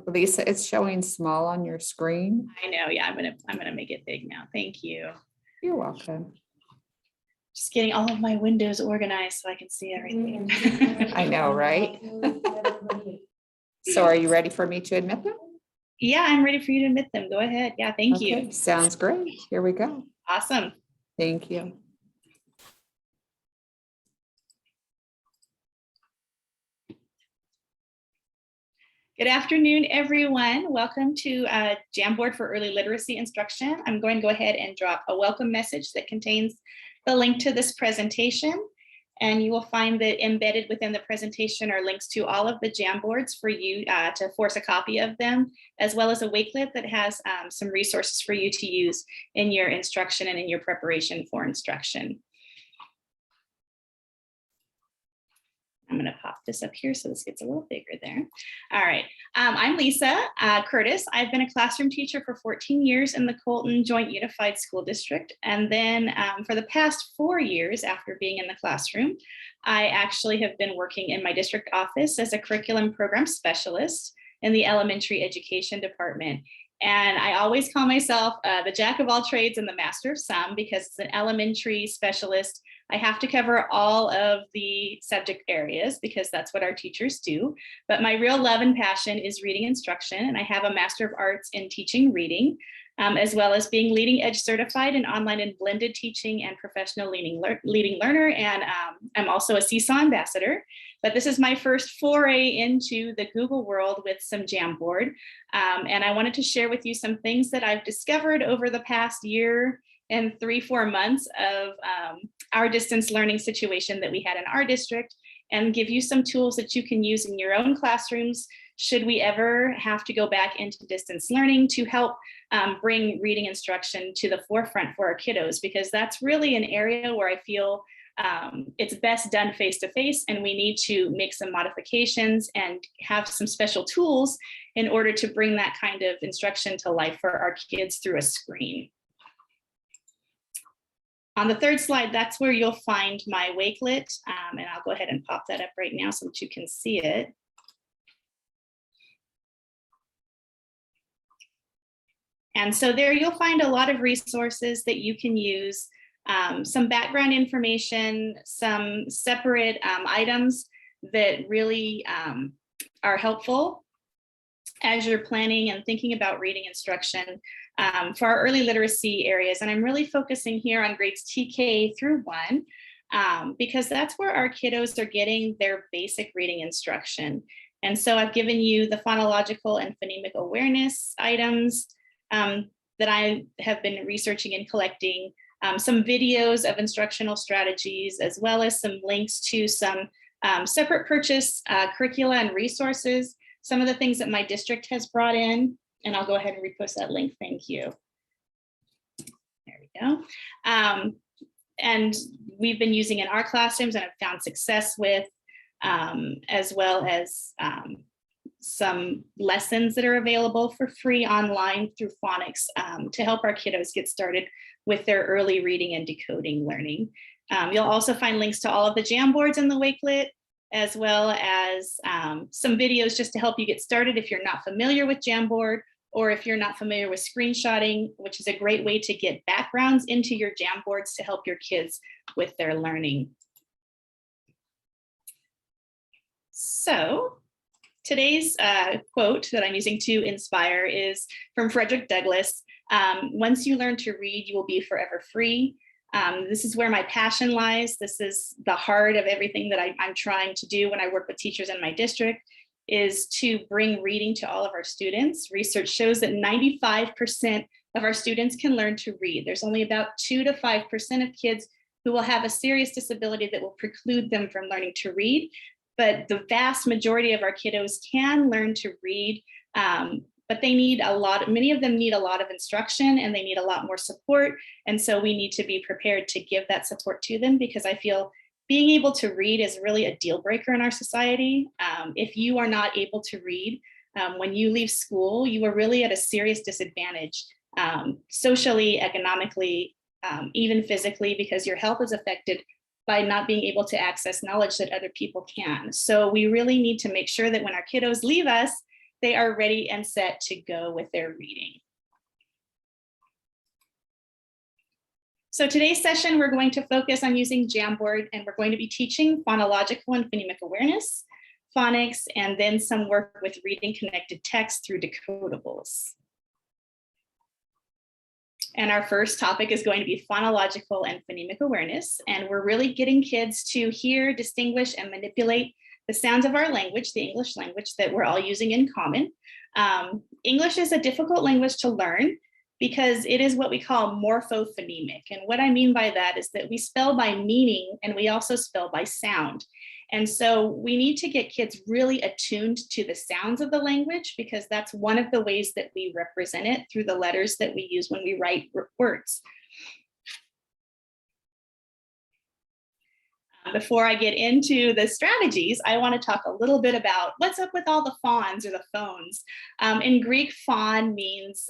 Lisa, it's showing small on your screen. I know, yeah, I'm gonna make it big now. Thank you. You're welcome. Just getting all of my windows organized so I can see everything. I know, right? So are you ready for me to admit them? Yeah, I'm ready for you to admit them. Go ahead. Yeah, thank you. Sounds great. Here we go. Awesome. Thank you. Good afternoon, everyone. Welcome to Jamboard for Early Literacy Instruction. I'm going to go ahead and drop a welcome message that contains the link to this presentation. And you will find that embedded within the presentation are links to all of the Jamboards for you to force a copy of them, as well as a Wakelet that has some resources for you to use in your instruction and in your preparation for instruction. I'm going to pop this up here so this gets a little bigger there. All right, I'm Lisa Curtis. I've been a classroom teacher for 14 years in the Colton Joint Unified School District. And then for the past 4 years after being in the classroom, I actually have been working in my district office as a curriculum program specialist in the elementary education department. And I always call myself the jack of all trades and the master of some, because as an elementary specialist, I have to cover all of the subject areas because that's what our teachers do. But my real love and passion is reading instruction, and I have a Master of Arts in teaching reading, as well as being leading edge certified in online and blended teaching and professional leading learner. And I'm also a Seesaw ambassador. But this is my first foray into the Google world with some Jamboard. And I wanted to share with you some things that I've discovered over the past year and 3-4 months of our distance learning situation that we had in our district, and give you some tools that you can use in your own classrooms should we ever have to go back into distance learning to help bring reading instruction to the forefront for our kiddos, because that's really an area where I feel it's best done face-to-face, and we need to make some modifications and have some special tools in order to bring that kind of instruction to life for our kids through a screen. On the third slide, that's where you'll find my Wakelet, and I'll go ahead and pop that up right now so that you can see it. And so there you'll find a lot of resources that you can use, some background information, some separate items that really are helpful as you're planning and thinking about reading instruction for our early literacy areas. And I'm really focusing here on grades TK through 1, because that's where our kiddos are getting their basic reading instruction. And so I've given you the phonological and phonemic awareness items that I have been researching and collecting, some videos of instructional strategies, as well as some links to some separate purchase curricula and resources, some of the things that my district has brought in. And I'll go ahead and repost that link. Thank you. There we go. And we've been using in our classrooms and have found success with, as well as some lessons that are available for free online through phonics to help our kiddos get started with their early reading and decoding learning. You'll also find links to all of the Jamboards in the Wakelet, as well as some videos just to help you get started if you're not familiar with Jamboard, or if you're not familiar with screenshotting, which is a great way to get backgrounds into your Jamboards to help your kids with their learning. So today's quote that I'm using to inspire is from Frederick Douglass. Once you learn to read, you will be forever free. This is where my passion lies. This is the heart of everything that I'm trying to do when I work with teachers in my district, is to bring reading to all of our students. Research shows that 95% of our students can learn to read. There's only about 2 to 5% of kids who will have a serious disability that will preclude them from learning to read. But the vast majority of our kiddos can learn to read, but they need many of them need a lot of instruction, and they need a lot more support. And so we need to be prepared to give that support to them, because I feel being able to read is really a deal breaker in our society. If you are not able to read, when you leave school, you are really at a serious disadvantage, socially, economically, even physically, because your health is affected by not being able to access knowledge that other people can. So we really need to make sure that when our kiddos leave us, they are ready and set to go with their reading. So today's session, we're going to focus on using Jamboard, and we're going to be teaching phonological and phonemic awareness, phonics, and then some work with reading connected text through decodables. And our first topic is going to be phonological and phonemic awareness. And we're really getting kids to hear, distinguish, and manipulate the sounds of our language, the English language that we're all using in common. English is a difficult language to learn because it is what we call morphophonemic. And what I mean by that is that we spell by meaning and we also spell by sound. And so we need to get kids really attuned to the sounds of the language, because that's one of the ways that we represent it through the letters that we use when we write words. Before I get into the strategies, I want to talk a little bit about what's up with all the phones or the phones. In Greek, phon means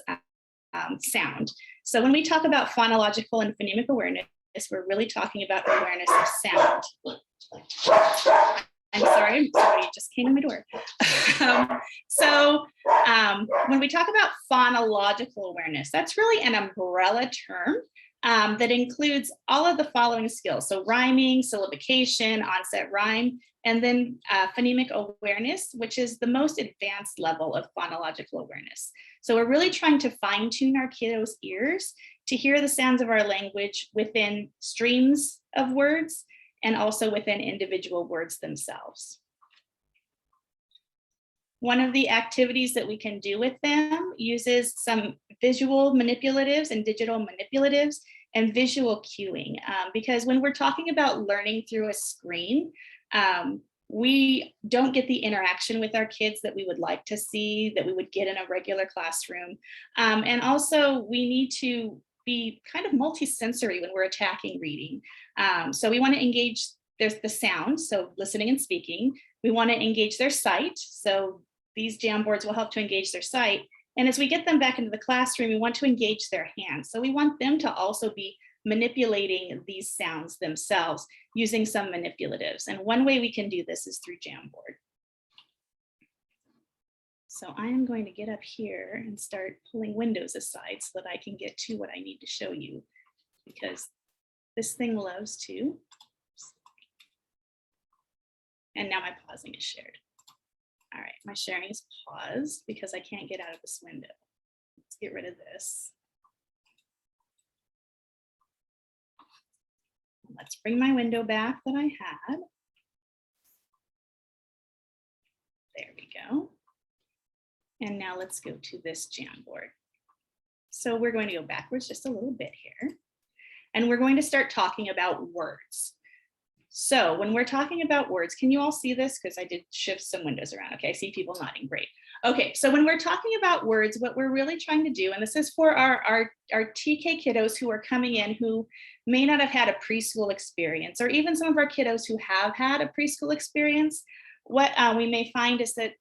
sound. So when we talk about phonological and phonemic awareness, we're really talking about awareness of sound. I'm sorry, somebody just came to my door. When we talk about phonological awareness, that's really an umbrella term that includes all of the following skills. So rhyming, syllabication, onset rhyme, and then phonemic awareness, which is the most advanced level of phonological awareness. So we're really trying to fine tune our kiddos' ears to hear the sounds of our language within streams of words and also within individual words themselves. One of the activities that we can do with them uses some visual manipulatives and digital manipulatives and visual cueing, because when we're talking about learning through a screen, we don't get the interaction with our kids that we would like to see, that we would get in a regular classroom. And also we need to be kind of multisensory when we're attacking reading. So we want to engage the sound, so listening and speaking. We want to engage their sight. So these Jamboards will help to engage their sight. And as we get them back into the classroom, we want to engage their hands. So we want them to also be manipulating these sounds themselves using some manipulatives. And one way we can do this is through Jamboard. So I am going to get up here and start pulling windows aside so that I can get to what I need to show you, because this thing loves to. And now my pausing is shared. All right, my sharing is paused because I can't get out of this window. Let's get rid of this. Let's bring my window back that I had. There we go. And now let's go to this Jamboard. So we're going to go backwards just a little bit here. And we're going to start talking about words. So when we're talking about words, can you all see this? Because I did shift some windows around. Okay, I see people nodding, great. Okay, so when we're talking about words, what we're really trying to do, and this is for our TK kiddos who are coming in who may not have had a preschool experience, or even some of our kiddos who have had a preschool experience, what we may find is that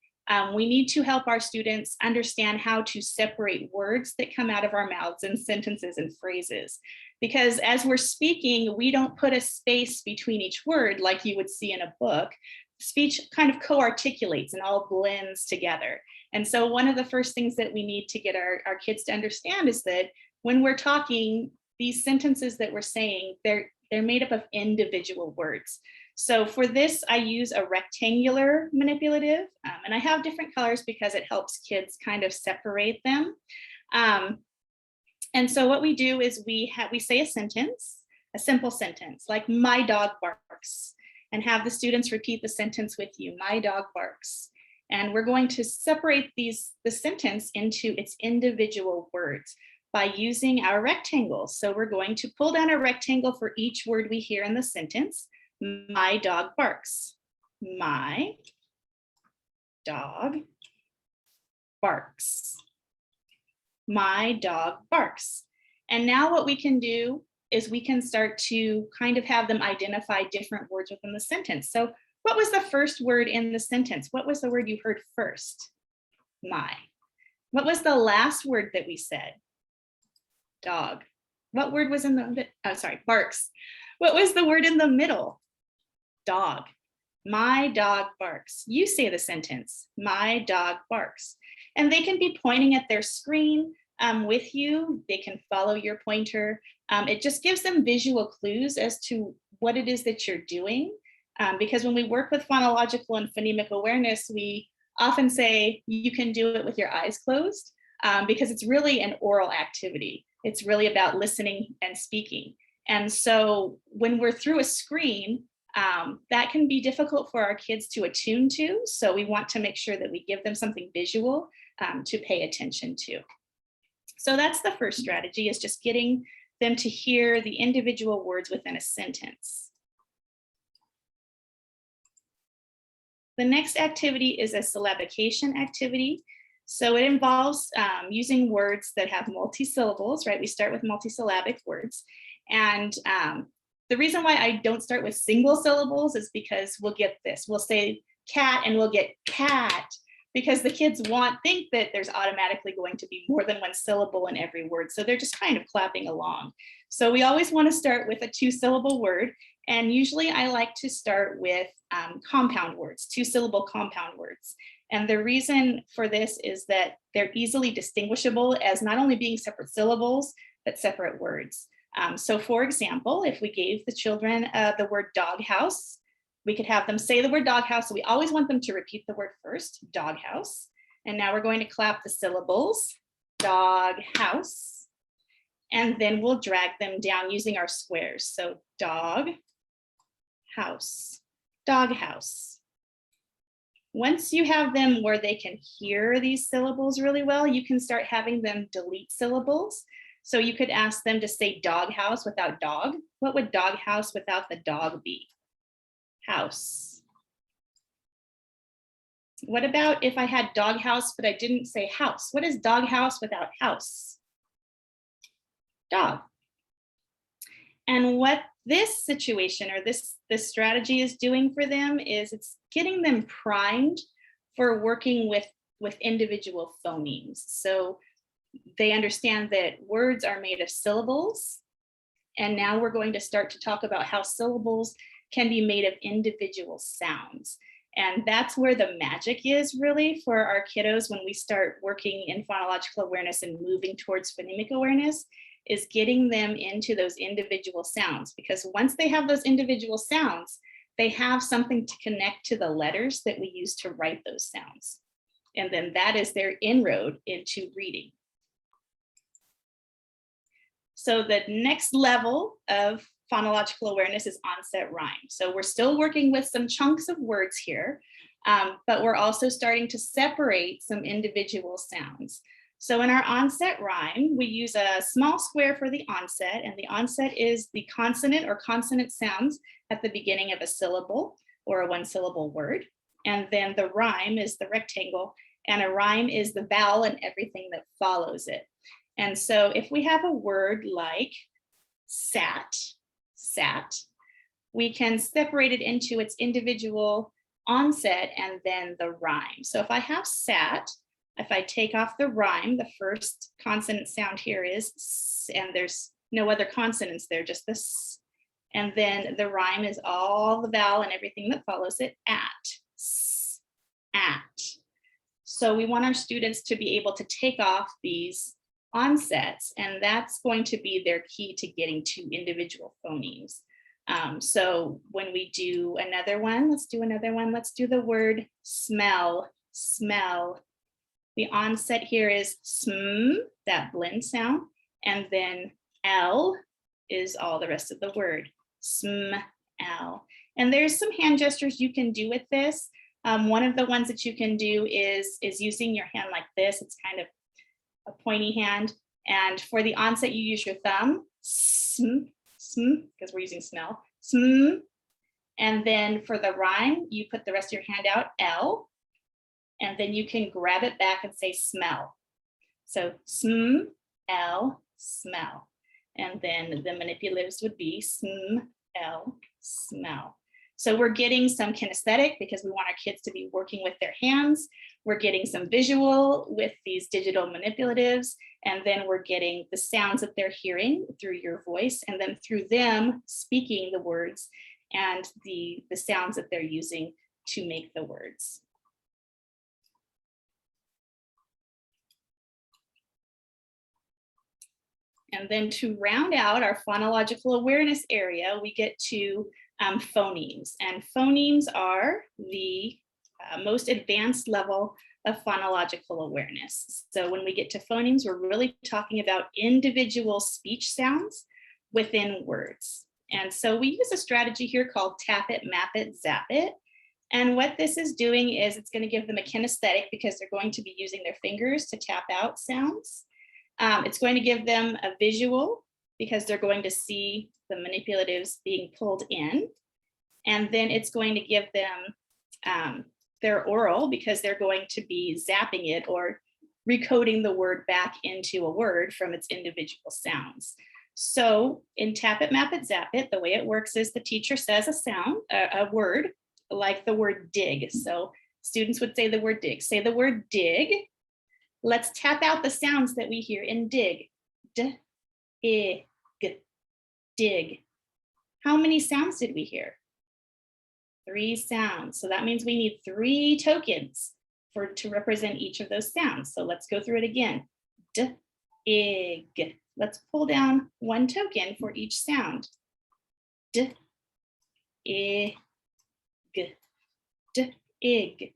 we need to help our students understand how to separate words that come out of our mouths and sentences and phrases. Because as we're speaking, we don't put a space between each word like you would see in a book. Speech kind of co-articulates and all blends together. And so one of the first things that we need to get our kids to understand is that when we're talking, these sentences that we're saying, they're made up of individual words. So for this, I use a rectangular manipulative, and I have different colors because it helps kids kind of separate them. And so what we do is we say a sentence, a simple sentence, like my dog barks, and have the students repeat the sentence with you, my dog barks. And we're going to separate the sentence into its individual words by using our rectangles. So we're going to pull down a rectangle for each word we hear in the sentence. My dog barks. My dog barks. My dog barks. And now what we can do is we can start to kind of have them identify different words within the sentence. So what was the first word in the sentence? What was the word you heard first? My. What was the last word that we said? Dog. What word was in the, barks. What was the word in the middle? Dog. My dog barks. You say the sentence, my dog barks. And they can be pointing at their screen with you. They can follow your pointer. It just gives them visual clues as to what it is that you're doing. Because when we work with phonological and phonemic awareness, we often say you can do it with your eyes closed because it's really an oral activity. It's really about listening and speaking. And so when we're through a screen, that can be difficult for our kids to attune to. So we want to make sure that we give them something visual to pay attention to. So that's the first strategy, is just getting them to hear the individual words within a sentence. The next activity is a syllabication activity. So it involves using words that have multi-syllables, right? We start with multisyllabic words. And the reason why I don't start with single syllables is because we'll get this. We'll say cat and we'll get cat, because the kids think that there's automatically going to be more than one syllable in every word. So they're just kind of clapping along. So we always want to start with a 2-syllable word. And usually I like to start with compound words, 2-syllable compound words. And the reason for this is that they're easily distinguishable as not only being separate syllables, but separate words. So for example, if we gave the children the word doghouse, we could have them say the word doghouse. So we always want them to repeat the word first, doghouse. And now we're going to clap the syllables, doghouse. And then we'll drag them down using our squares. So dog, house, doghouse. Once you have them where they can hear these syllables really well, you can start having them delete syllables. So you could ask them to say doghouse without dog. What would doghouse without the dog be? House. What about if I had doghouse, but I didn't say house? What is doghouse without house? Dog. And what this situation or this strategy is doing for them is it's getting them primed for working with individual phonemes. So they understand that words are made of syllables. And now we're going to start to talk about how syllables can be made of individual sounds. And that's where the magic is really for our kiddos when we start working in phonological awareness and moving towards phonemic awareness, is getting them into those individual sounds. Because once they have those individual sounds, they have something to connect to the letters that we use to write those sounds. And then that is their inroad into reading. So the next level of phonological awareness is onset rhyme. So we're still working with some chunks of words here, but we're also starting to separate some individual sounds. So in our onset rhyme, we use a small square for the onset, and the onset is the consonant or consonant sounds at the beginning of a syllable or a 1-syllable word. And then the rhyme is the rectangle, and a rhyme is the vowel and everything that follows it. And so if we have a word like sat, we can separate it into its individual onset and then the rhyme. So if I have sat, if I take off the rhyme, the first consonant sound here is s, and there's no other consonants there, just this. And then the rhyme is all the vowel and everything that follows it, at, s, at. So we want our students to be able to take off these onsets, and that's going to be their key to getting to individual phonemes. So when we do another one, let's do the word smell, smell. The onset here is sm, that blend sound, and then L is all the rest of the word, smell. And there's some hand gestures you can do with this. One of the ones that you can do is using your hand like this. It's kind of a pointy hand. And for the onset, you use your thumb, sm, because we're using smell, sm. And then for the rhyme, you put the rest of your hand out, L. And then you can grab it back and say smell. So sm, L, smell. And then the manipulatives would be sm, L, smell. So we're getting some kinesthetic because we want our kids to be working with their hands. We're getting some visual with these digital manipulatives. And then we're getting the sounds that they're hearing through your voice, and then through them speaking the words and the sounds that they're using to make the words. And then to round out our phonological awareness area, we get to phonemes. And phonemes are the most advanced level of phonological awareness. So when we get to phonemes, we're really talking about individual speech sounds within words. And so we use a strategy here called tap it, map it, zap it. And what this is doing is it's going to give them a kinesthetic because they're going to be using their fingers to tap out sounds. It's going to give them a visual because they're going to see the manipulatives being pulled in. And then it's going to give them their oral because they're going to be zapping it or recoding the word back into a word from its individual sounds. So in tap it, map it, zap it, the way it works is the teacher says a sound, a word, like the word dig. So students would say the word dig. Say the word dig. Let's tap out the sounds that we hear in dig. D, I, g, dig. How many sounds did we hear? 3 sounds. So that means we need 3 tokens to represent each of those sounds. So let's go through it again. D, I, g. Let's pull down 1 token for each sound. D, I, g, d, ig.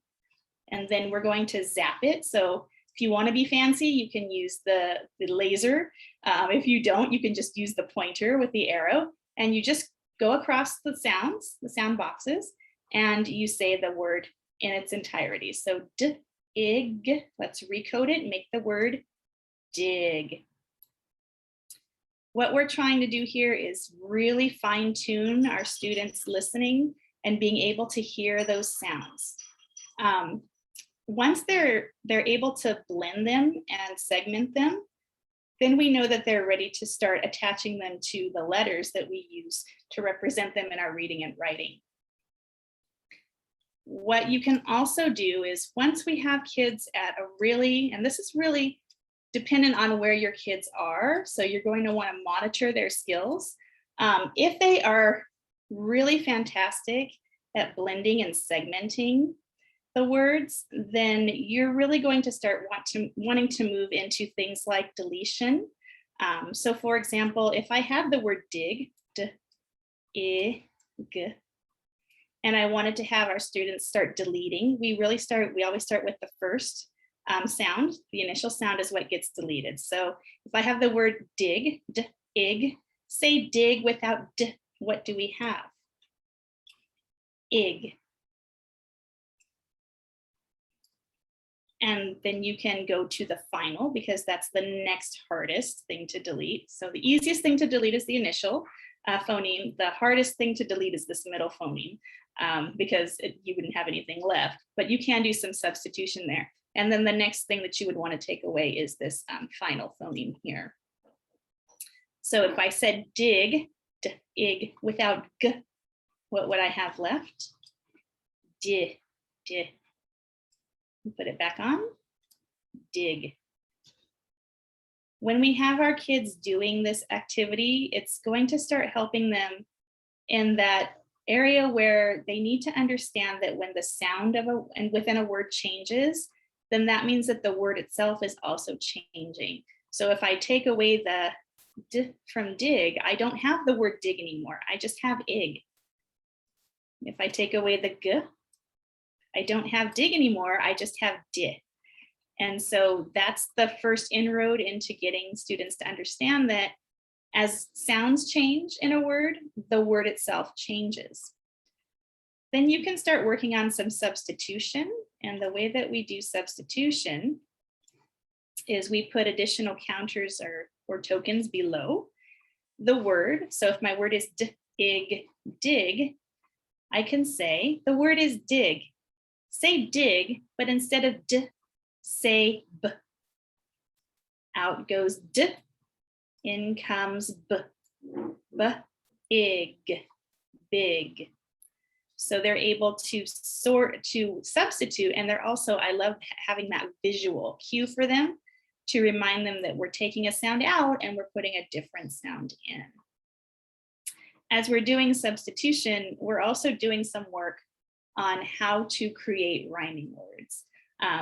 And then we're going to zap it. So if you want to be fancy, you can use the laser. If you don't, you can just use the pointer with the arrow. And you just go across the sounds, the sound boxes, and you say the word in its entirety. So d, ig, let's recode it and make the word dig. What we're trying to do here is really fine tune our students listening and being able to hear those sounds. Once they're able to blend them and segment them, then we know that they're ready to start attaching them to the letters that we use to represent them in our reading and writing. What you can also do is once we have kids at a really, and this is really dependent on where your kids are, so you're going to want to monitor their skills. If they are really fantastic at blending and segmenting the words, then you're really going to start wanting to move into things like deletion. So for example, if I have the word dig, d, I, g, and I wanted to have our students start deleting, we always start with the first sound. The initial sound is what gets deleted. So if I have the word dig, d, ig, say dig without d, what do we have? Ig. And then you can go to the final because that's the next hardest thing to delete. So the easiest thing to delete is the initial phoneme. The hardest thing to delete is this middle phoneme because you wouldn't have anything left, but you can do some substitution there. And then the next thing that you would want to take away is this final phoneme here. So if I said dig, d, ig, without g, what would I have left? Di, di. Put it back on, dig. When we have our kids doing this activity, it's going to start helping them in that area where they need to understand that when the sound of and within a word changes, then that means that the word itself is also changing. So if I take away the d from dig, I don't have the word dig anymore. I just have ig. If I take away the g, I don't have dig anymore, I just have di. And so that's the first inroad into getting students to understand that as sounds change in a word, the word itself changes. Then you can start working on some substitution. And the way that we do substitution is we put additional counters or tokens below the word. So if my word is d, ig, dig, I can say the word is dig. Say dig, but instead of d, say b. Out goes d, in comes b, ig, big. So they're able to substitute, and they're also, I love having that visual cue for them to remind them that we're taking a sound out and we're putting a different sound in. as we're doing substitution, we're also doing some work on how to create rhyming words.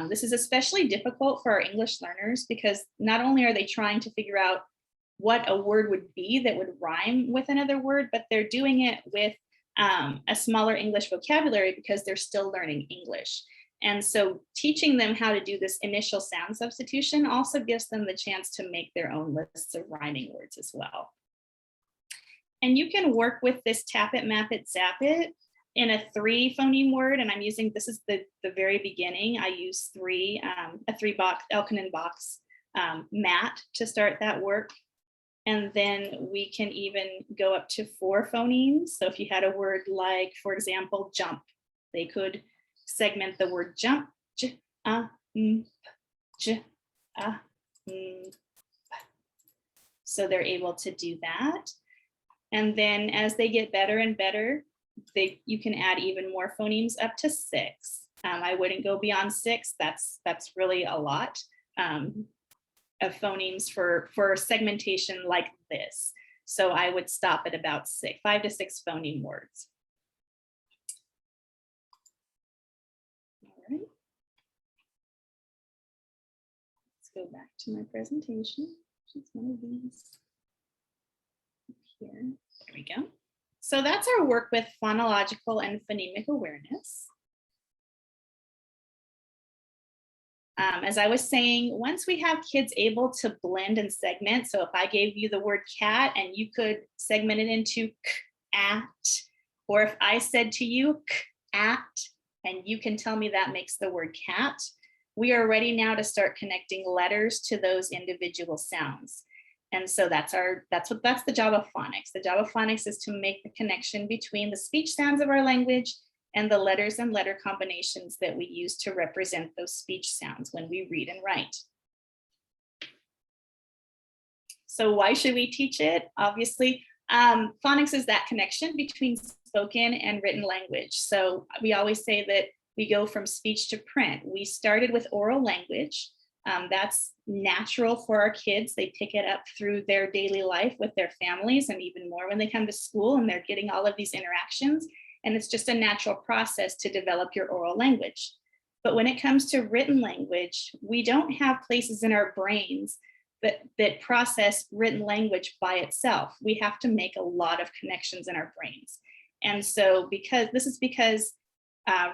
This is especially difficult for our English learners because not only are they trying to figure out what a word would be that would rhyme with another word, but they're doing it with a smaller English vocabulary because they're still learning English. And so teaching them how to do this initial sound substitution also gives them the chance to make their own lists of rhyming words as well. And you can work with this tap it, map it, zap it in a 3 phoneme word. And I'm using, this is the very beginning. I use a 3-box Elkinen box mat to start that work. And then we can even go up to 4 phonemes. So if you had a word like, for example, jump, they could segment the word jump, j, m, j, m. So they're able to do that. And then as they get better and better, you can add even more phonemes up to 6. I wouldn't go beyond 6. That's really a lot of phonemes for segmentation like this. So I would stop at about 5 to 6 phoneme words. All right. Let's go back to my presentation. Just one of these here. There we go. So that's our work with phonological and phonemic awareness. As I was saying, once we have kids able to blend and segment, so if I gave you the word cat and you could segment it into k, at, or if I said to you k, at, and you can tell me that makes the word cat, we are ready now to start connecting letters to those individual sounds. And so that's the job of phonics. The job of phonics is to make the connection between the speech sounds of our language and the letters and letter combinations that we use to represent those speech sounds when we read and write. So why should we teach it? Obviously, phonics is that connection between spoken and written language. So we always say that we go from speech to print. We started with oral language. That's natural for our kids. They pick it up through their daily life with their families, and even more when they come to school and they're getting all of these interactions. And it's just a natural process to develop your oral language. But when it comes to written language, we don't have places in our brains that process written language by itself. We have to make a lot of connections in our brains. And so because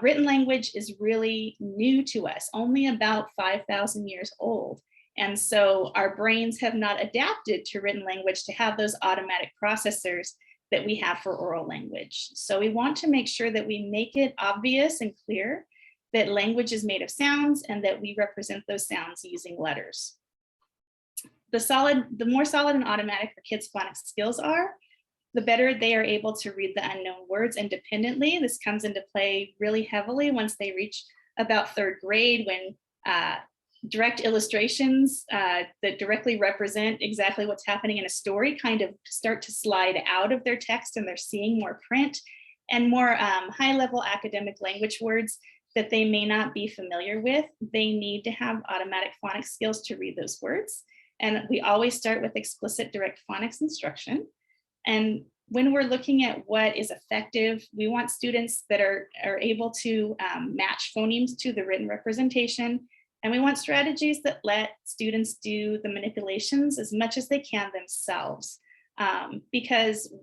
written language is really new to us, only about 5,000 years old. And so our brains have not adapted to written language to have those automatic processors that we have for oral language. So we want to make sure that we make it obvious and clear that language is made of sounds and that we represent those sounds using letters. The more solid and automatic our kids' phonics skills are, the better they are able to read the unknown words independently. This comes into play really heavily once they reach about 3rd grade, when direct illustrations that directly represent exactly what's happening in a story kind of start to slide out of their text, and they're seeing more print and more high-level academic language words that they may not be familiar with. They need to have automatic phonics skills to read those words. And we always start with explicit direct phonics instruction. And when we're looking at what is effective, we want students that are able to match phonemes to the written representation. And we want strategies that let students do the manipulations as much as they can themselves, because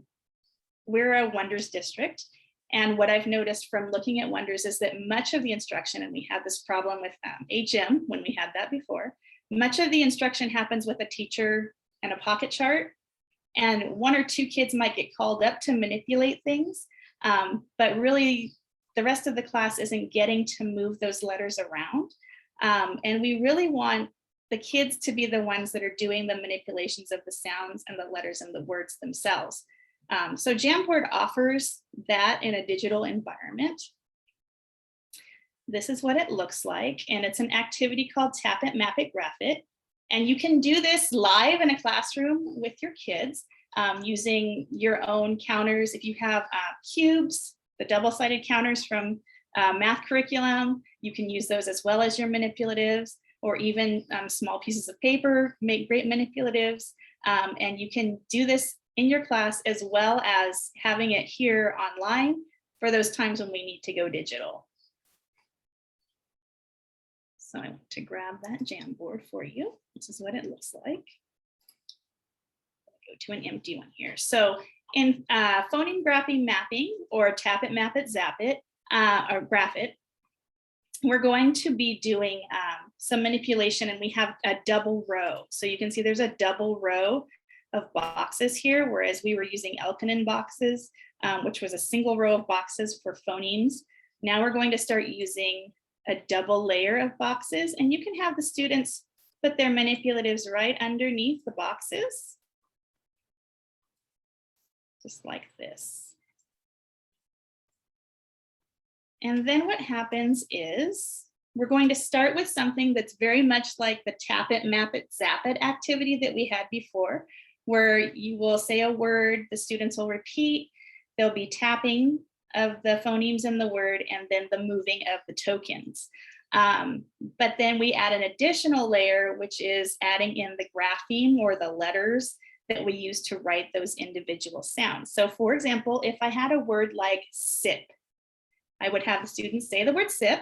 we're a Wonders district. And what I've noticed from looking at Wonders is that much of the instruction, and we had this problem with HM when we had that before, much of the instruction happens with a teacher and a pocket chart. And 1 or 2 kids might get called up to manipulate things, but really the rest of the class isn't getting to move those letters around. And we really want the kids to be the ones that are doing the manipulations of the sounds and the letters and the words themselves. So Jamboard offers that in a digital environment. This is what it looks like. And it's an activity called Tap It, Map It, Graph It. And you can do this live in a classroom with your kids using your own counters. If you have cubes, the double-sided counters from math curriculum, you can use those as well as your manipulatives, or even small pieces of paper make great manipulatives. And you can do this in your class, as well as having it here online for those times when we need to go digital. So I want to grab that Jamboard for you. This is what it looks like. Go to an empty one here. So in phoneme graphing mapping, or tap it, map it, zap it, or graph it, we're going to be doing some manipulation, and we have a double row. So you can see there's a double row of boxes here, whereas we were using Elkanon boxes, which was a single row of boxes for phonemes. Now we're going to start using a double layer of boxes, and you can have the students put their manipulatives right underneath the boxes, just like this. And then what happens is we're going to start with something that's very much like the tap it, map it, zap it activity that we had before, where you will say a word, the students will repeat, there'll be tapping of the phonemes in the word, and then the moving of the tokens. But then we add an additional layer, which is adding in the grapheme, or the letters that we use to write those individual sounds. So for example, if I had a word like sip, I would have the students say the word sip.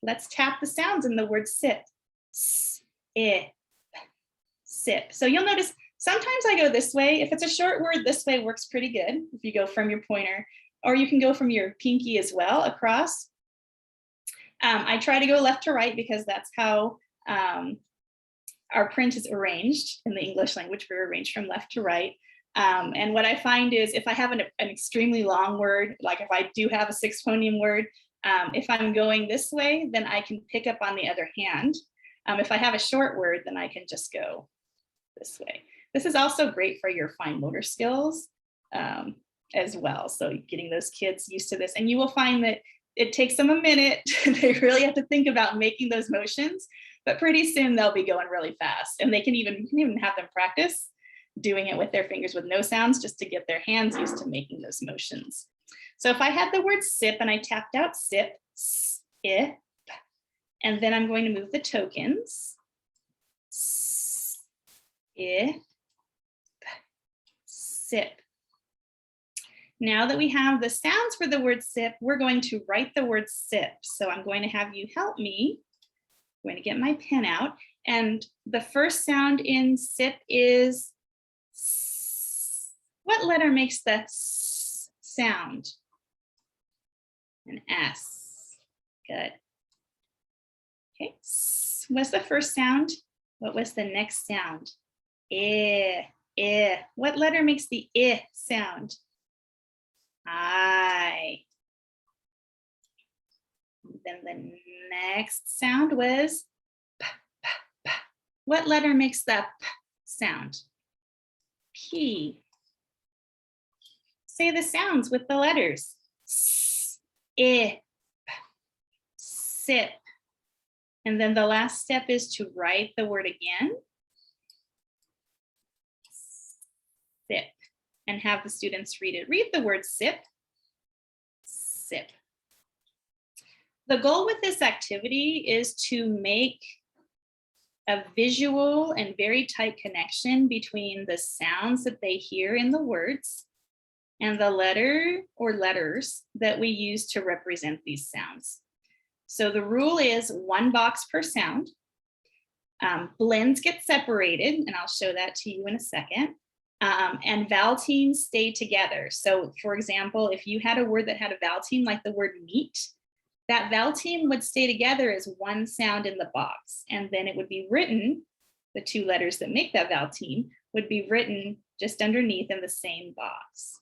Let's tap the sounds in the word sip. Sip. So you'll notice sometimes I go this way. If it's a short word, this way works pretty good. If you go from your pointer, or you can go from your pinky as well across. I try to go left to right because that's how our print is arranged in the English language. We're arranged from left to right. And what I find is if I have an extremely long word, like if I do have a 6 phoneme word, if I'm going this way, then I can pick up on the other hand. If I have a short word, then I can just go this way. This is also great for your fine motor skills as well. So getting those kids used to this, and you will find that it takes them a minute. They really have to think about making those motions, but pretty soon they'll be going really fast, and you can even have them practice doing it with their fingers with no sounds, just to get their hands used to making those motions. So if I had the word sip and I tapped out sip, sip, and then I'm going to move the tokens. Sip, sip. Now that we have the sounds for the word sip, we're going to write the word sip. So I'm going to have you help me. I'm going to get my pen out. And the first sound in sip is S. What letter makes the S sound? An S. Good. Okay. S was the first sound. What was the next sound? I. I. What letter makes the I sound? I. Then the next sound was P, P, P. What letter makes the P sound? P. Say the sounds with the letters. S, I, P, sip. And then the last step is to write the word again. Sip. And have the students read it. Read the word sip. Sip. The goal with this activity is to make a visual and very tight connection between the sounds that they hear in the words and the letter or letters that we use to represent these sounds. So the rule is 1 box per sound. Blends get separated, and I'll show that to you in a second. And vowel teams stay together. So for example, if you had a word that had a vowel team like the word meat, that vowel team would stay together as 1 sound in the box. And then it would be written, the 2 letters that make that vowel team would be written just underneath in the same box.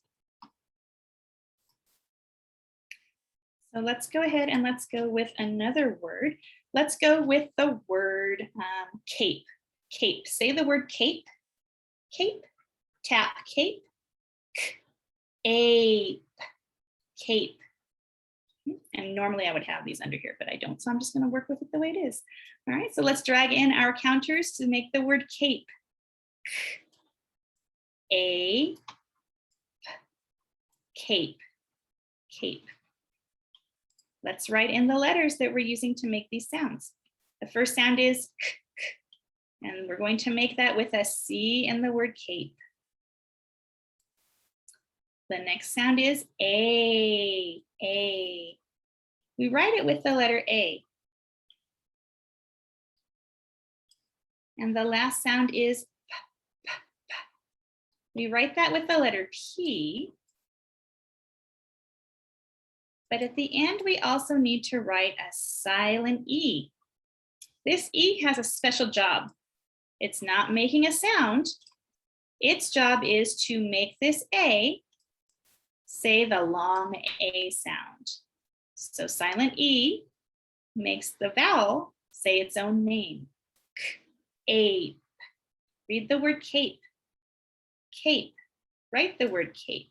So let's go ahead and let's go with another word. Let's go with the word cape. Cape. Say the word cape. Cape. Tap cape. Ape. Cape. And normally I would have these under here, but I don't. So I'm just going to work with it the way it is. All right. So let's drag in our counters to make the word cape. Cape. Cape. Let's write in the letters that we're using to make these sounds. The first sound is k, and we're going to make that with a C in the word cape. The next sound is A, A. We write it with the letter A. And the last sound is P, P, P. We write that with the letter P. But at the end, we also need to write a silent E. This E has a special job. It's not making a sound. Its job is to make this A say the long A sound. So silent E makes the vowel say its own name. Ape. Read the word cape. Cape. Write the word cape.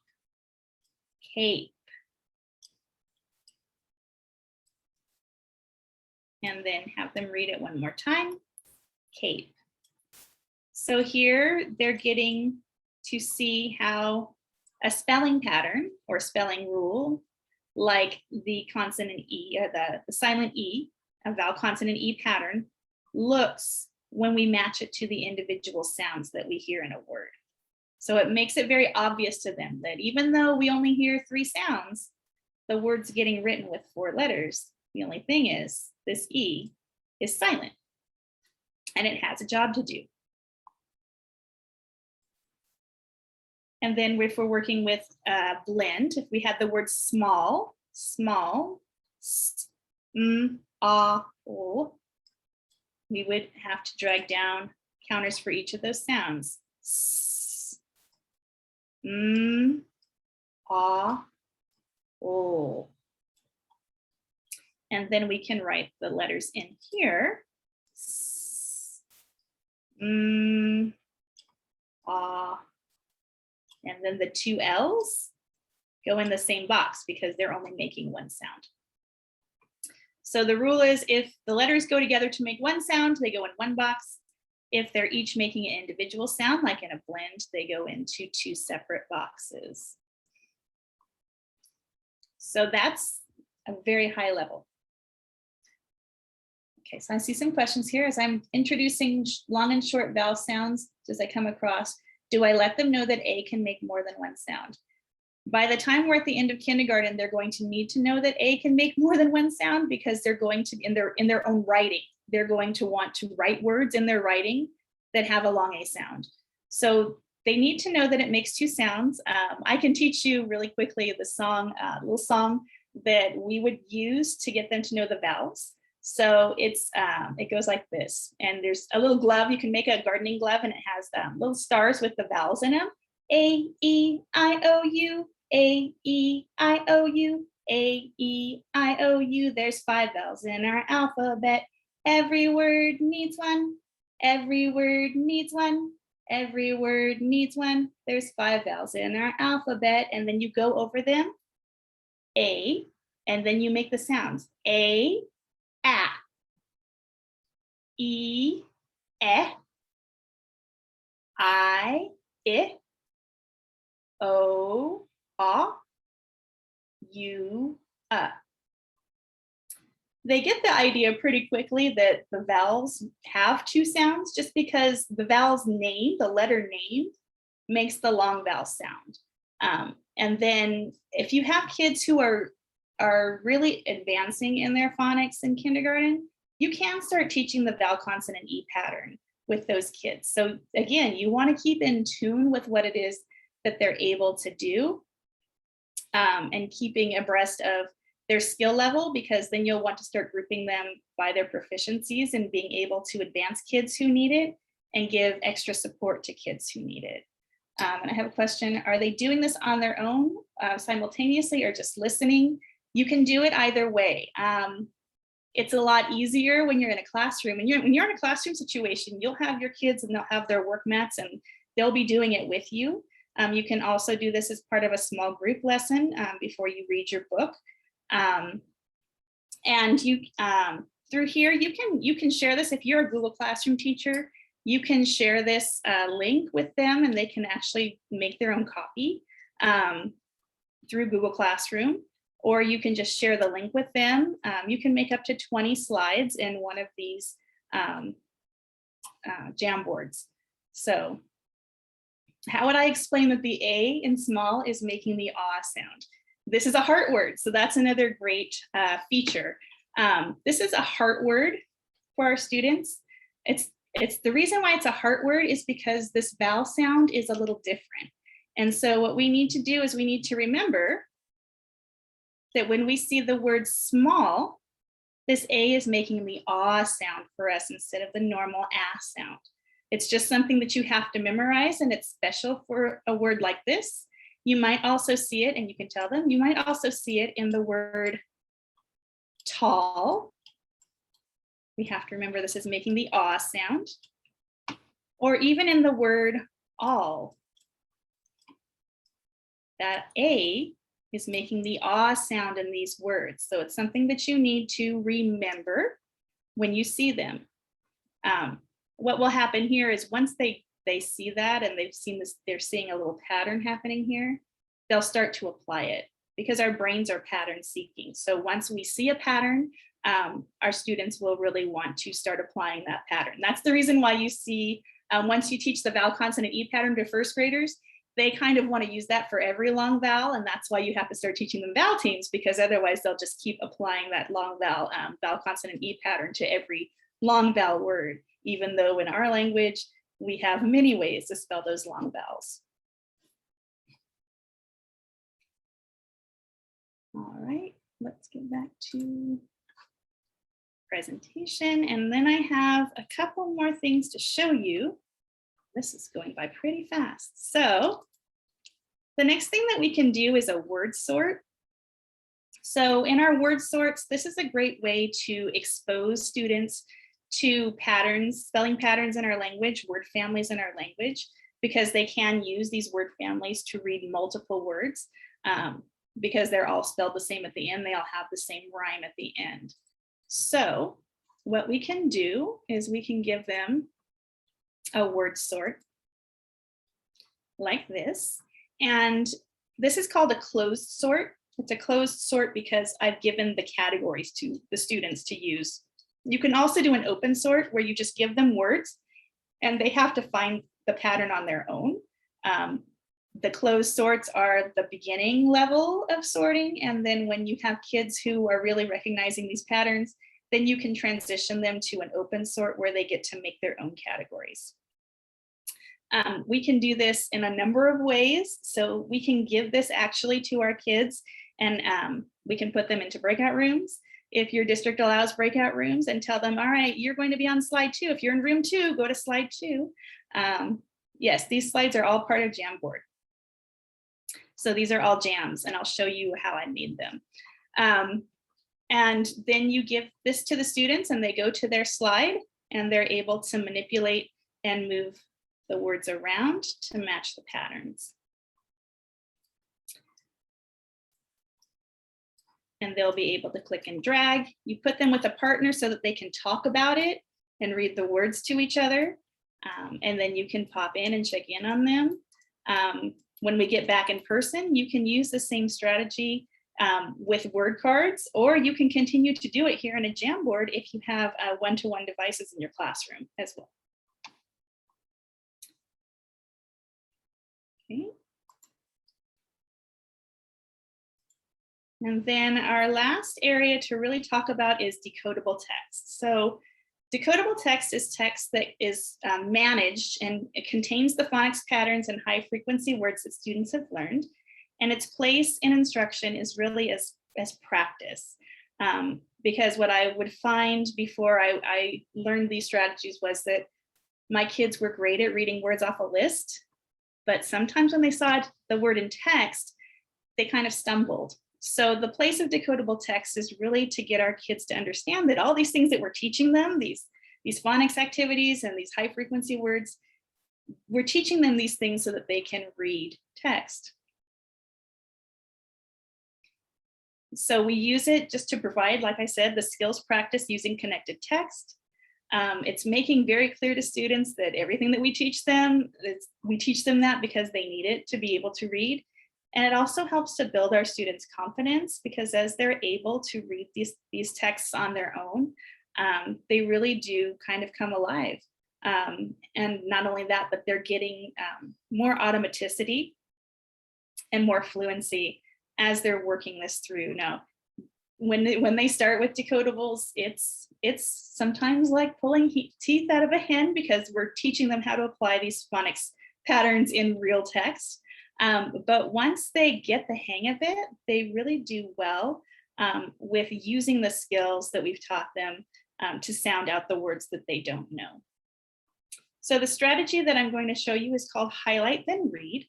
Cape. And then have them read it one more time. Cape. So here they're getting to see how a spelling pattern or spelling rule, like the consonant E, or the silent E, a vowel consonant E pattern, looks when we match it to the individual sounds that we hear in a word. So it makes it very obvious to them that even though we only hear 3 sounds, the word's getting written with 4 letters. The only thing is this E is silent and it has a job to do. And then if we're working with blend, if we had the word small, small, s, m, ah, o, we would have to drag down counters for each of those sounds. S, m, ah, o. And then we can write the letters in here. S, m, ah. And then the 2 L's go in the same box because they're only making 1 sound. So the rule is if the letters go together to make 1 sound, they go in 1 box. If they're each making an individual sound, like in a blend, they go into 2 separate boxes. So that's a very high level. Okay, so I see some questions here as I'm introducing long and short vowel sounds as I come across. Do I let them know that A can make more than 1 sound? By the time we're at the end of kindergarten, they're going to need to know that A can make more than 1 sound because they're going to, in their own writing, they're going to want to write words in their writing that have a long A sound. So they need to know that it makes 2 sounds. I can teach you really quickly the song, little song that we would use to get them to know the vowels. So it's it goes like this, and there's a little glove. You can make a gardening glove, and it has little stars with the vowels in them. A, E, I, O, U, A, E, I, O, U, A, E, I, O, U. There's 5 vowels in our alphabet. Every word needs one. Every word needs one. Every word needs one. There's 5 vowels in our alphabet, and then you go over them. A, and then you make the sounds. A, A, E, I, O, U, They get the idea pretty quickly that the vowels have 2 sounds just because the vowel's name, the letter name, makes the long vowel sound. And then if you have kids who are really advancing in their phonics in kindergarten, you can start teaching the vowel consonant E pattern with those kids. So again, you want to keep in tune with what it is that they're able to do, and keeping abreast of their skill level, because then you'll want to start grouping them by their proficiencies and being able to advance kids who need it and give extra support to kids who need it. And I have a question, are they doing this on their own simultaneously or just listening? You can do it either way. It's a lot easier when you're in a classroom, and when you're in a classroom situation, you'll have your kids and they'll have their work mats and they'll be doing it with you. You can also do this as part of a small group lesson before you read your book. And you through here, you can share this. If you're a Google Classroom teacher, you can share this link with them and they can actually make their own copy through Google Classroom, or you can just share the link with them. You can make up to 20 slides in one of these Jamboards. So How would I explain that the A in small is making the ah sound? This is a heart word, so that's another great feature. This is a heart word for our students. It's the reason why it's a heart word is because this vowel sound is a little different. And so what we need to do is we need to remember that when we see the word small, this A is making the ah sound for us instead of the normal ah sound. It's just something that you have to memorize, and it's special for a word like this. You might also see it, and you can tell them, you might also see it in the word tall. We have to remember this is making the ah sound. Or even in the word all. That A is making the ah sound in these words. So it's something that you need to remember when you see them. What will happen here is once they see that and they've seen this, they're seeing a little pattern happening here, they'll start to apply it because our brains are pattern seeking. So once we see a pattern, our students will really want to start applying that pattern. That's the reason why you see, once you teach the vowel consonant E pattern to first graders, they kind of want to use that for every long vowel. And that's why you have to start teaching them vowel teams, because otherwise they'll just keep applying that long vowel, vowel consonant E pattern to every long vowel word, even though in our language, we have many ways to spell those long vowels. All right, let's get back to presentation. And then I have a couple more things to show you. This is going by pretty fast. So the next thing that we can do is a word sort. So in our word sorts, this is a great way to expose students to patterns, spelling patterns in our language, word families in our language, because they can use these word families to read multiple words because they're all spelled the same at the end. They all have the same rhyme at the end. So what we can do is we can give them a word sort like this. And this is called a closed sort. It's a closed sort because I've given the categories to the students to use. You can also do an open sort where you just give them words and they have to find the pattern on their own. The closed sorts are the beginning level of sorting. And then when you have kids who are really recognizing these patterns, then you can transition them to an open sort where they get to make their own categories. We can do this in a number of ways. So we can give this actually to our kids and we can put them into breakout rooms. If your district allows breakout rooms, and tell them, all right, you're going to be on slide 2. If you're in room 2, go to slide 2. Yes, these slides are all part of Jamboard. So these are all jams, and I'll show you how I made them. And then you give this to the students and they go to their slide and they're able to manipulate and move the words around to match the patterns. And they'll be able to click and drag. You put them with a partner so that they can talk about it and read the words to each other. And then you can pop in and check in on them. When we get back in person, you can use the same strategy with word cards, or you can continue to do it here in a Jamboard if you have one-to-one devices in your classroom as well. Okay. And then our last area to really talk about is decodable text. So decodable text is text that is managed, and it contains the phonics patterns and high frequency words that students have learned. And its place in instruction is really as practice. Because what I would find before I learned these strategies was that my kids were great at reading words off a list, but sometimes when they saw the word in text, they kind of stumbled. So the place of decodable text is really to get our kids to understand that all these things that we're teaching them, these phonics activities and these high frequency words, we're teaching them these things so that they can read text. So we use it just to provide, like I said, the skills practice using connected text. It's making very clear to students that everything that we teach them, we teach them that because they need it to be able to read. And it also helps to build our students' confidence, because as they're able to read these texts on their own, they really do kind of come alive. And not only that, but they're getting more automaticity and more fluency as they're working this through. Now, when they start with decodables, it's sometimes like pulling teeth out of a hen, because we're teaching them how to apply these phonics patterns in real text. But once they get the hang of it, they really do well with using the skills that we've taught them to sound out the words that they don't know. So the strategy that I'm going to show you is called highlight then read.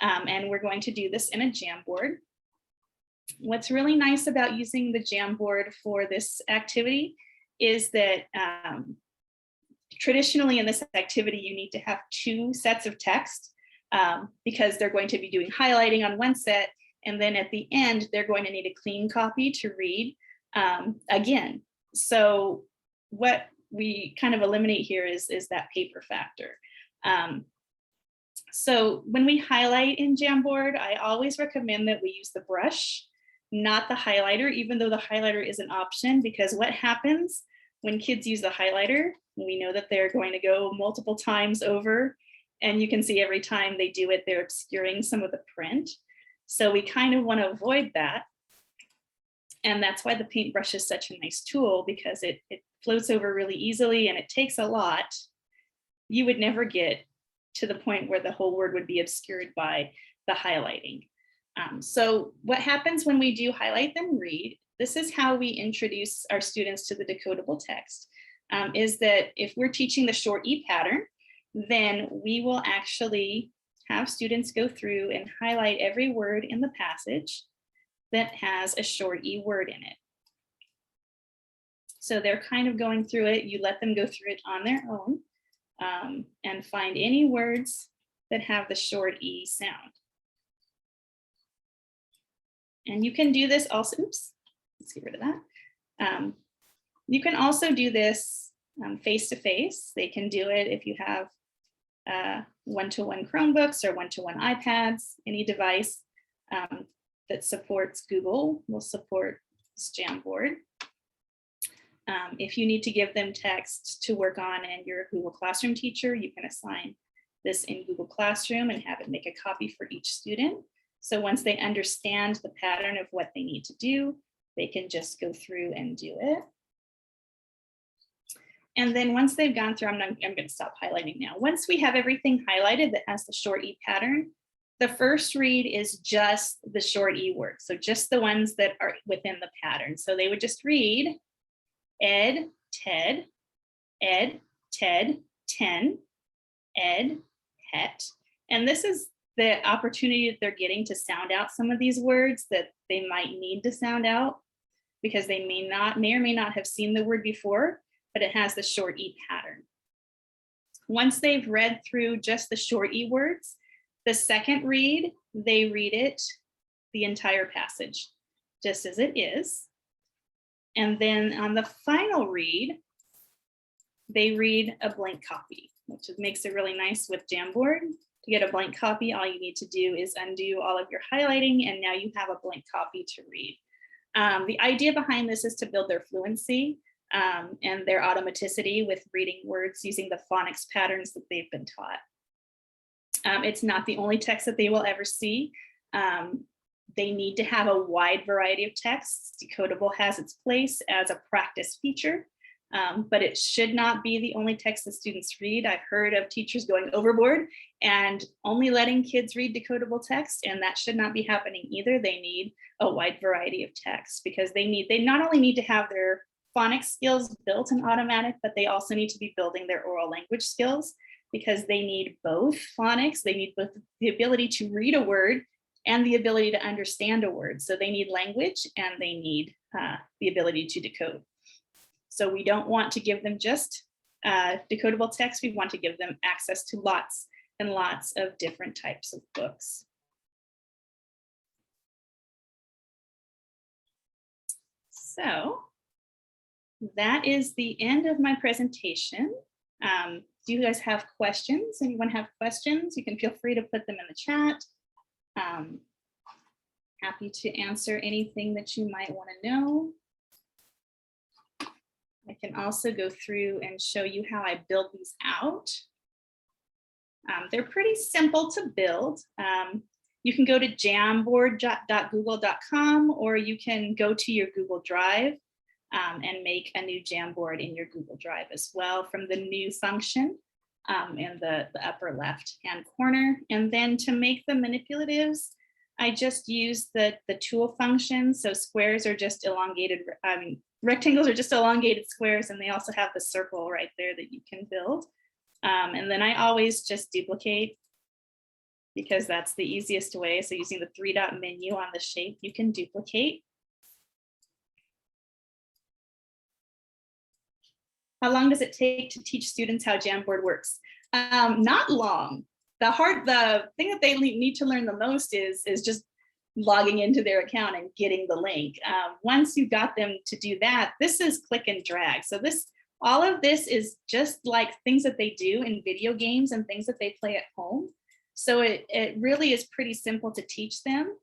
And we're going to do this in a Jamboard. What's really nice about using the Jamboard for this activity is that traditionally in this activity, you need to have 2 sets of text because they're going to be doing highlighting on one set, and then at the end, they're going to need a clean copy to read again. So what we kind of eliminate here is that paper factor. So when we highlight in Jamboard, I always recommend that we use the brush, not the highlighter, even though the highlighter is an option, because what happens when kids use the highlighter, we know that they're going to go multiple times over, and you can see every time they do it, they're obscuring some of the print. So we kind of want to avoid that. And that's why the paintbrush is such a nice tool, because it floats over really easily and it takes a lot. You would never get to the point where the whole word would be obscured by the highlighting. So what happens when we do highlight then read, this is how we introduce our students to the decodable text, is that if we're teaching the short E pattern, then we will actually have students go through and highlight every word in the passage that has a short E word in it. So they're kind of going through it. You let them go through it on their own and find any words that have the short E sound. And you can do this also, oops, let's get rid of that. You can also do this face-to-face. They can do it if you have one-to-one Chromebooks or one-to-one iPads. Any device that supports Google will support this Jamboard. If you need to give them text to work on and you're a Google Classroom teacher, you can assign this in Google Classroom and have it make a copy for each student. So once they understand the pattern of what they need to do, they can just go through and do it. And then once they've gone through, I'm going to stop highlighting now. Once we have everything highlighted that has the short E pattern, the first read is just the short E words. So just the ones that are within the pattern. So they would just read Ed, Ted, Ed, Ted, 10, Ed, Het. And this is the opportunity that they're getting to sound out some of these words that they might need to sound out because they may or may not have seen the word before, but it has the short E pattern. Once they've read through just the short E words, the second read, they read it, the entire passage, just as it is. And then on the final read, they read a blank copy, which makes it really nice with Jamboard. To get a blank copy, all you need to do is undo all of your highlighting, and now you have a blank copy to read. The idea behind this is to build their fluency and their automaticity with reading words using the phonics patterns that they've been taught. It's not the only text that they will ever see. They need to have a wide variety of texts. Decodable has its place as a practice feature, but it should not be the only text that students read. I've heard of teachers going overboard and only letting kids read decodable text, and that should not be happening either. They need a wide variety of text because they not only need to have their phonics skills built and automatic, but they also need to be building their oral language skills because they need both phonics. They need both the ability to read a word and the ability to understand a word. So they need language and they need the ability to decode. So we don't want to give them just decodable text. We want to give them access to lots and lots of different types of books. So that is the end of my presentation. Do you guys have questions? Anyone have questions? You can feel free to put them in the chat. Happy to answer anything that you might want to know. I can also go through and show you how I build these out. They're pretty simple to build. You can go to jamboard.google.com, or you can go to your Google Drive and make a new Jamboard in your Google Drive as well from the new function in the upper left hand corner. And then to make the manipulatives, I just use the tool function. So squares are just elongated, rectangles are just elongated squares, and they also have the circle right there that you can build. And then I always just duplicate, because that's the easiest way. So using the 3-dot menu on the shape, you can duplicate. How long does it take to teach students how Jamboard works? Not long. The thing that they need to learn the most is just logging into their account and getting the link. Once you got them to do that, this is click and drag. So all of this is just like things that they do in video games and things that they play at home. So it really is pretty simple to teach them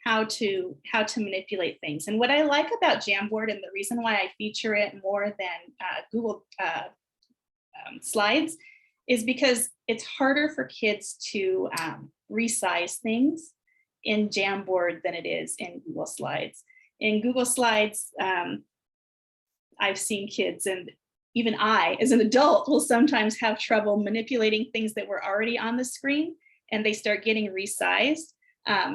how to manipulate things. And what I like about Jamboard, and the reason why I feature it more than Google Slides, is because it's harder for kids to resize things in Jamboard than it is in Google Slides. In Google Slides, I've seen kids, and even I, as an adult, will sometimes have trouble manipulating things that were already on the screen, and they start getting resized.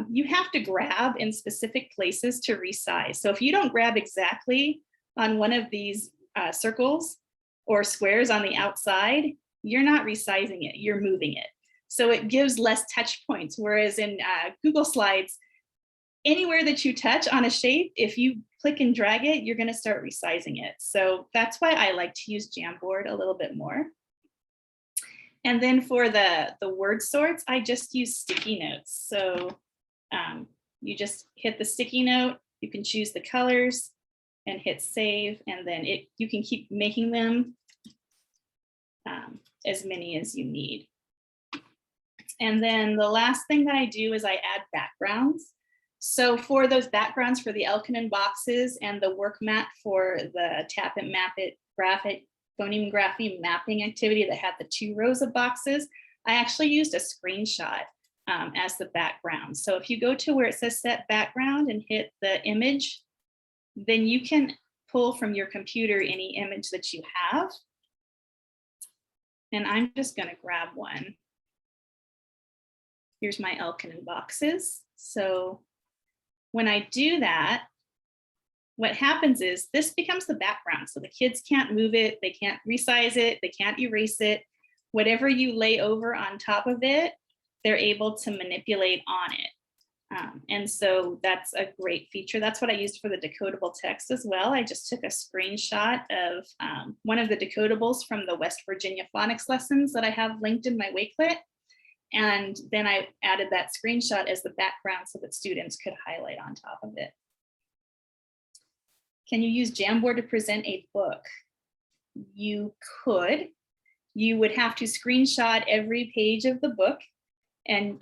You have to grab in specific places to resize. So if you don't grab exactly on one of these circles or squares on the outside, you're not resizing it, you're moving it. So it gives less touch points. Whereas in Google Slides, anywhere that you touch on a shape, if you click and drag it, you're gonna start resizing it. So that's why I like to use Jamboard a little bit more. And then for the word sorts, I just use sticky notes. So you just hit the sticky note, you can choose the colors and hit save, and then you can keep making them as many as you need. And then the last thing that I do is I add backgrounds. So for those backgrounds for the Elkinen boxes and the work mat for the Tap It, Map It graphic, phoneme grapheme mapping activity that had the 2 rows of boxes, I actually used a screenshot as the background. So if you go to where it says set background and hit the image, then you can pull from your computer any image that you have. And I'm just gonna grab one. Here's my Elkinen boxes. So when I do that, what happens is this becomes the background. So the kids can't move it, they can't resize it, they can't erase it. Whatever you lay over on top of it, they're able to manipulate on it. And so that's a great feature. That's what I used for the decodable text as well. I just took a screenshot of one of the decodables from the West Virginia phonics lessons that I have linked in my Wakelet. And then I added that screenshot as the background so that students could highlight on top of it. Can you use Jamboard to present a book? You could. You would have to screenshot every page of the book and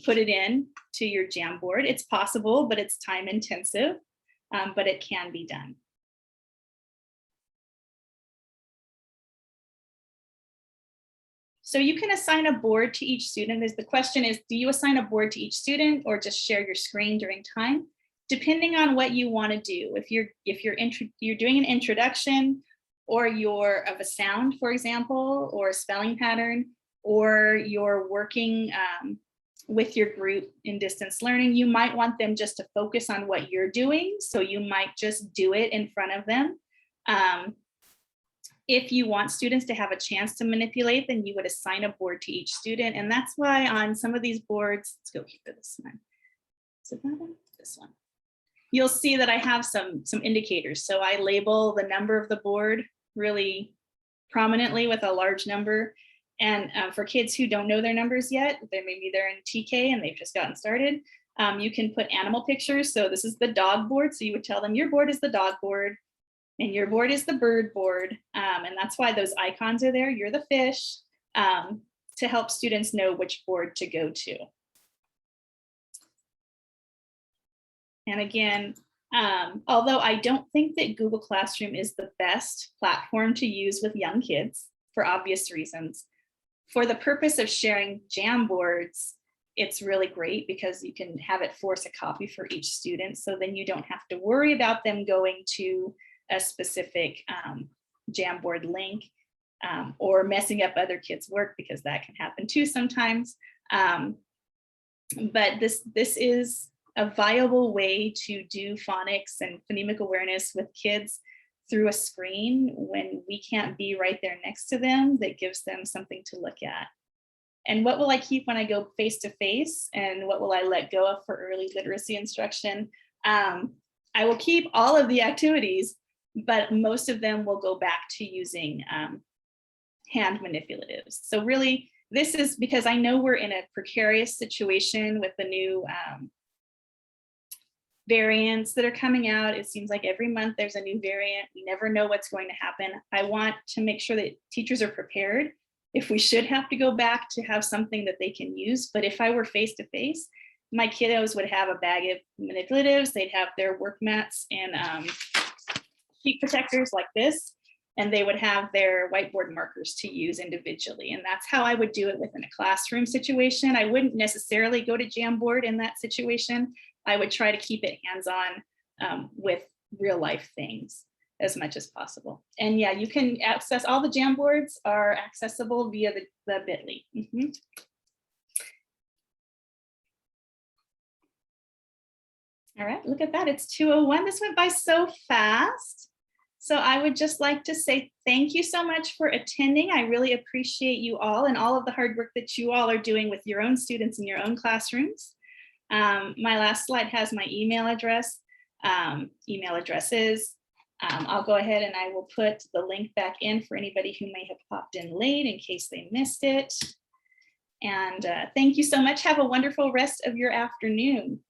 put it in to your Jamboard. It's possible, but it's time intensive, but it can be done. So you can assign a board to each student. The question is, do you assign a board to each student or just share your screen during time? Depending on what you want to do. If you're doing an introduction, or you're of a sound, for example, or a spelling pattern, or you're working with your group in distance learning, you might want them just to focus on what you're doing. So you might just do it in front of them. If you want students to have a chance to manipulate, then you would assign a board to each student. And that's why on some of these boards, let's go here for this one. Is it that one? This one. You'll see that I have some indicators. So I label the number of the board really prominently with a large number. And for kids who don't know their numbers yet, maybe they're in TK and they've just gotten started, you can put animal pictures. So this is the dog board. So you would tell them your board is the dog board and your board is the bird board. And that's why those icons are there. You're the fish, to help students know which board to go to. And again, Although I don't think that Google Classroom is the best platform to use with young kids for obvious reasons. For the purpose of sharing Jamboards, it's really great because you can have it force a copy for each student. So then you don't have to worry about them going to a specific Jamboard link or messing up other kids' work, because that can happen too sometimes. But this is a viable way to do phonics and phonemic awareness with kids through a screen when we can't be right there next to them. That gives them something to look at. And what will I keep when I go face to face, and what will I let go of for early literacy instruction? I will keep all of the activities, but most of them will go back to using hand manipulatives. So really, this is because I know we're in a precarious situation with the new variants that are coming out. It seems like every month there's a new variant. We never know what's going to happen. I want to make sure that teachers are prepared if we should have to go back to have something that they can use. But if I were face to face, my kiddos would have a bag of manipulatives. They'd have their work mats and sheet protectors like this, and they would have their whiteboard markers to use individually. And that's how I would do it within a classroom situation. I wouldn't necessarily go to Jamboard in that situation. I would try to keep it hands-on with real life things as much as possible. And yeah, you can access, all the Jamboards are accessible via the bit.ly. All right, look at that, it's 2:01. This went by so fast. So I would just like to say thank you so much for attending. I really appreciate you all and all of the hard work that you all are doing with your own students in your own classrooms. My last slide has my email address, email addresses. I'll go ahead and I will put the link back in for anybody who may have popped in late in case they missed it. And thank you so much. Have a wonderful rest of your afternoon.